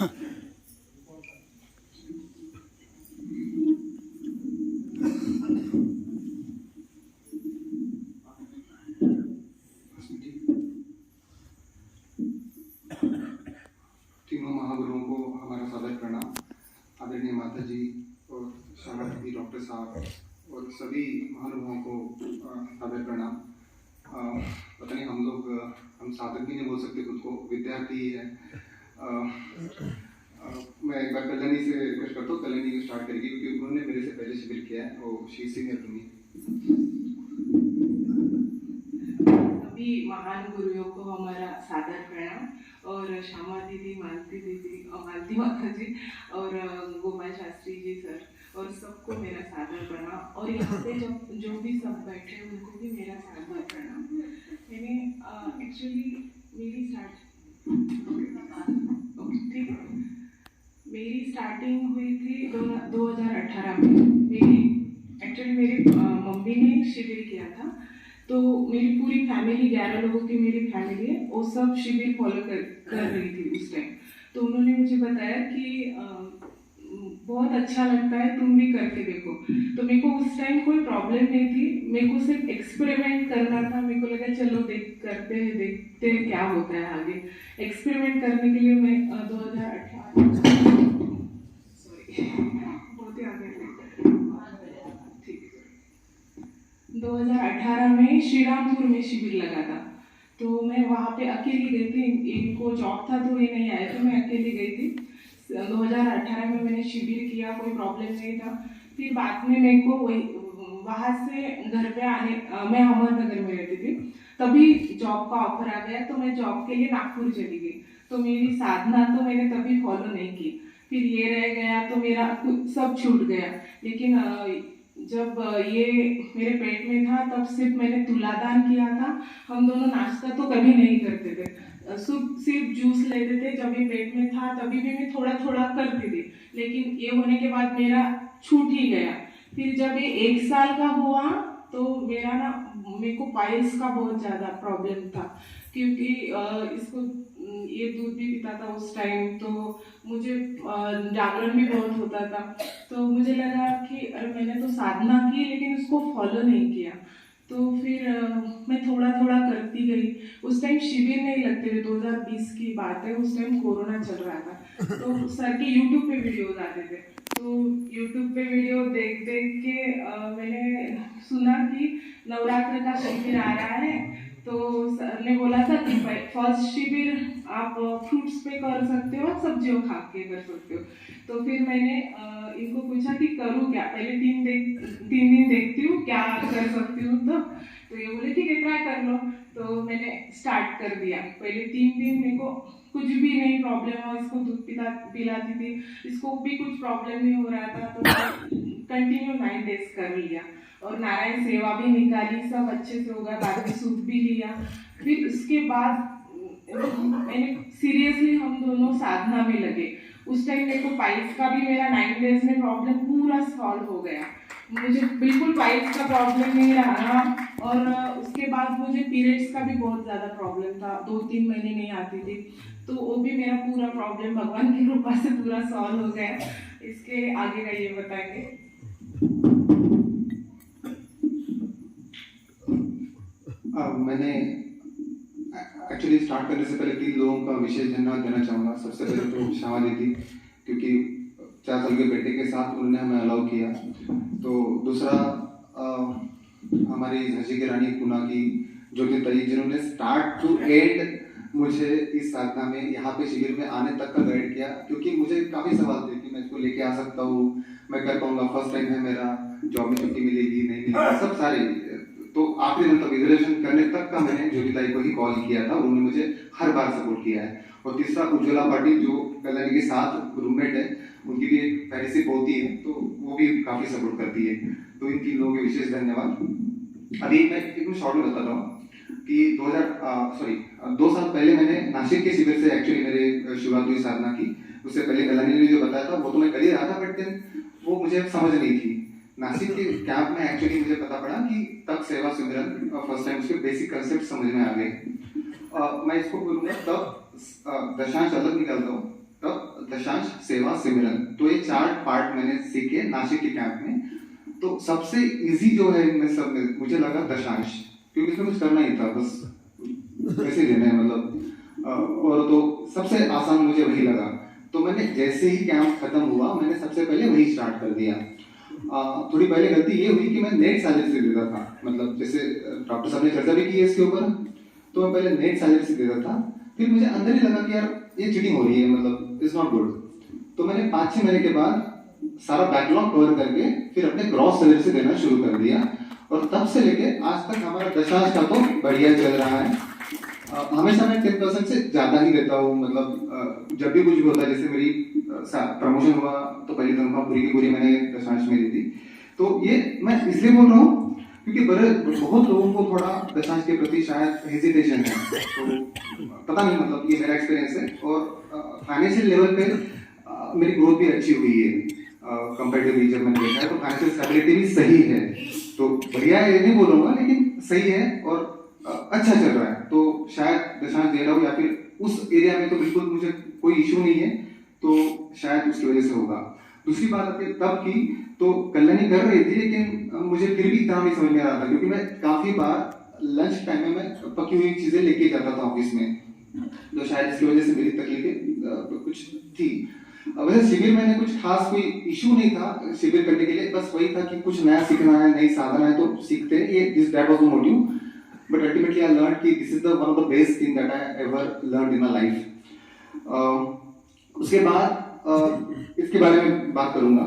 तीनों महागुरुओं को हमारा सादर प्रणाम। आदरणीय माता जी और श्यामा दीदी, डॉक्टर साहब और सभी महानुभावों को सादर प्रणाम। पता नहीं हम साधक भी नहीं बोल सकते खुद को, विद्यार्थी ही है। मैं एक बार कल्याणी से रिक्वेस्ट करता हूँ, कल्याणी स्टार्ट करेगी क्योंकि उन्होंने मेरे से पहले शिविर किया है और शी सीनियर टू मी। सभी महान गुरुओं को हमारा सादर प्रणाम और श्यामा दीदी, मालती दीदी और मालती माता जी और गोपाल शास्त्री जी सर और सबको मेरा सादर प्रणाम। और यहाँ पे जो भी सब बैठे हैं उनको भी मेरा सादर प्रणाम। मैंने एक्चुअली मेरी स्टार्टिंग हुई थी 2018 में। मेरी मम्मी ने शिविर किया था, तो मेरी पूरी फैमिली 11 लोगों की मेरी फैमिली है, वो सब शिविर फॉलो कर रही थी उस टाइम। तो उन्होंने मुझे बताया कि बहुत अच्छा लगता है, तुम भी करके देखो। तो मेरे को उस टाइम कोई प्रॉब्लम नहीं थी, मेरे को सिर्फ एक्सपेरिमेंट करना था। मेरे को लगा चलो देखते हैं क्या होता है आगे। एक्सपेरिमेंट करने के लिए मैं 2018 में श्रीरामपुर में शिविर लगा था। तो मैं वहाँ पे अकेली गई थी, इनको जॉब था तो ये नहीं आए थे, मैं अकेली गई थी। 2018 में मैंने शिविर किया, कोई प्रॉब्लम नहीं था। फिर बाद में मेरे को वहाँ से घर पे आने, मैं अहमदनगर में रहती थी, तभी जॉब का ऑफर आ गया। तो मैं जॉब के लिए नागपुर चली गई। तो मेरी साधना तो मैंने तभी फॉलो नहीं की। फिर ये रह गया तो मेरा सब छूट गया। लेकिन जब ये मेरे पेट में था तब सिर्फ मैंने तुलादान किया था। हम दोनों नाश्ता तो कभी नहीं करते थे, सिर्फ जूस लेते थे। जब ये पेट में था तभी भी मैं थोड़ा थोड़ा करती थी, लेकिन ये होने के बाद मेरा छूट ही गया। फिर जब ये 1 साल का हुआ तो मेरे को पाइल्स का बहुत ज़्यादा प्रॉब्लम था, क्योंकि इसको ये दूध भी पीता था उस टाइम, तो मुझे जागरण भी बहुत होता था। तो मुझे लगा कि अरे मैंने तो साधना की लेकिन उसको फॉलो नहीं किया। तो फिर मैं थोड़ा थोड़ा करती गई। उस टाइम शिविर नहीं लगते थे, 2020 की बात है, उस टाइम कोरोना चल रहा था। तो सर के यूट्यूब पे वीडियोज आते थे, तो यूट्यूब पे वीडियो देख के मैंने सुना कि नवरात्र का शिविर आ रहा है। तो सर ने बोला था कि फर्स्ट शिविर आप फ्रूट्स पे कर सकते हो, सब्जियों खा के कर सकते हो। तो फिर मैंने इनको पूछा कि करूँ क्या, पहले 3 दिन देखती हूँ क्या कर सकती हूँ। तो ये बोले ठीक है ट्राई कर लो। तो मैंने स्टार्ट कर दिया। पहले 3 दिन मेरे को कुछ भी नहीं प्रॉब्लम हुआ, इसको दूध पिलाती थी, इसको भी कुछ प्रॉब्लम नहीं हो रहा था। तो कंटिन्यू 9 डेज कर लिया और नारायण सेवा भी निकाली, सब अच्छे से होगा, बाद में सूप भी लिया। फिर उसके बाद मैंने सीरियसली हम दोनों साधना में लगे। उस टाइम मेरे को पाइल्स का भी मेरा 9 डेज में प्रॉब्लम पूरा सॉल्व हो गया। मुझे बिल्कुल पाइल्स का प्रॉब्लम नहीं रहा। और उसके बाद मुझे पीरियड्स का भी बहुत ज़्यादा प्रॉब्लम था, 2-3 महीने नहीं आती थी। तो वो भी मेरा पूरा प्रॉब्लम भगवान की कृपा से पूरा सॉल्व हो गया। इसके आगे का ये बताएंगे। मैंने एक्चुअली स्टार्ट करने से पहले 3 लोगों का विशेष धन्यवाद देना चाहूँगा। सबसे पहले तो श्यामा दीदी, क्योंकि 4 साल के बेटे के साथ उन्होंने हमें अलाउ किया। तो दूसरा हमारी झांसी की रानी पूना की ज्योति ताई, जिन्होंने स्टार्ट टू एंड मुझे इस साधना में, यहाँ पे शिविर में आने तक का गाइड किया। क्योंकि मुझे काफ़ी सवाल थे कि मैं इसको लेके आ सकता हूँ, मैं कर पाऊँगा, फर्स्ट टाइम है मेरा, जॉब में छुट्टी मिलेगी नहीं मिलेगी, सब सारे। तो आखिरी दिन तक रिजर्वेशन करने तक का मैंने ज्योति ताई को ही कॉल किया था, उन्होंने मुझे हर बार सपोर्ट किया है। और तीसरा उज्ज्वला पाटिल, जो कल्याणी के साथ रूममेट है, उनकी भी एक पहले से पोती है, तो वो भी काफ़ी सपोर्ट करती है। तो इन 3 लोगों के विशेष धन्यवाद। अभी मैं एकदम शॉर्ट में बताता हूँ कि 2 साल पहले मैंने नासिक के शिविर से एक्चुअली मेरे शुरुआत हुई साधना की। उससे पहले कल्याणी ने जो बताया था वो तो मैं कर ही रहा था, बट देन वो मुझे समझ नहीं थी। नासिक के कैंप में एक्चुअली मुझे पता पड़ा कि तक सेवा सिमरन फर्स्ट टाइम उसके बेसिक कंसेप्ट समझ में आ गए। मैं इसको बोलूँगा तब दशांश अलग निकालता हूँ, तब दशांश, सेवा, सिमरन, तो ये 4 पार्ट मैंने सीखे नासिक के कैंप में। तो सबसे इजी जो है इनमें सब में मुझे लगा दशांश, क्योंकि इसमें कुछ करना ही था, बस वैसे देना है मतलब। और तो सबसे आसान मुझे वही लगा। तो मैंने जैसे ही कैंप खत्म हुआ मैंने सबसे पहले वही स्टार्ट कर दिया। थोड़ी पहले गलती ये हुई कि मैं नेट सैलरी से देता था, मतलब जैसे डॉक्टर साहब ने चर्चा भी की है इसके ऊपर, तो मैं पहले नेट सैलरी से देता था। फिर मुझे अंदर ही लगा कि यार ये चीटिंग हो रही है, मतलब इट्स नॉट गुड। तो मैंने 5-6 महीने के बाद सारा बैकलॉग कवर करके फिर अपने ग्रॉस सैलरी से देना शुरू कर दिया, और तब से लेके आज तक हमारा दशांश का तो बढ़िया चल रहा है। हमेशा मैं 10% से ज्यादा ही देता हूँ, मतलब जब भी कुछ भी होता है, जैसे मेरी प्रमोशन हुआ तो पहली तनख्वाह पूरी की पूरी मैंने दशांश में दी थी। तो ये मैं इसलिए बोल रहा हूँ क्योंकि बहुत लोगों को थोड़ा दशांश के प्रति शायद हेजिटेशन है, तो पता नहीं, मतलब ये मेरा एक्सपीरियंस है। और फाइनेंशियल लेवल पे मेरी ग्रोथ भी अच्छी हुई है कंपैरेटिवली, जब मैंने देखा है तो फाइनेंशियल स्टेबिलिटी भी सही है। तो बढ़िया है ये नहीं बोलूंगा, लेकिन सही है और अच्छा चल रहा है। तो शायद दशांश दे रहा हूँ, या फिर उस एरिया में तो बिल्कुल मुझे कोई इशू नहीं है, तो शायद उसकी वजह से होगा। दूसरी बात आती तब की, तो कल्याणी कर रही थी, लेकिन मुझे फिर भी इतना नहीं समझ में आ रहा था, क्योंकि मैं काफी बार लंच टाइम में मैं पकी हुई चीजें लेके जाता था ऑफिस में, तो शायद इसकी वजह से मेरी तकलीफें कुछ थी। वैसे शिविर में कुछ खास कोई इशू नहीं था शिविर करने के लिए, बस वही था कि कुछ नया सीखना है, नई साधना है, तो सीखते हैं, ये that was the motive. But ultimately I learn कि this is the one of the best thing that I ever learn in my life. उसके बाद इसके बारे में बात करूंगा।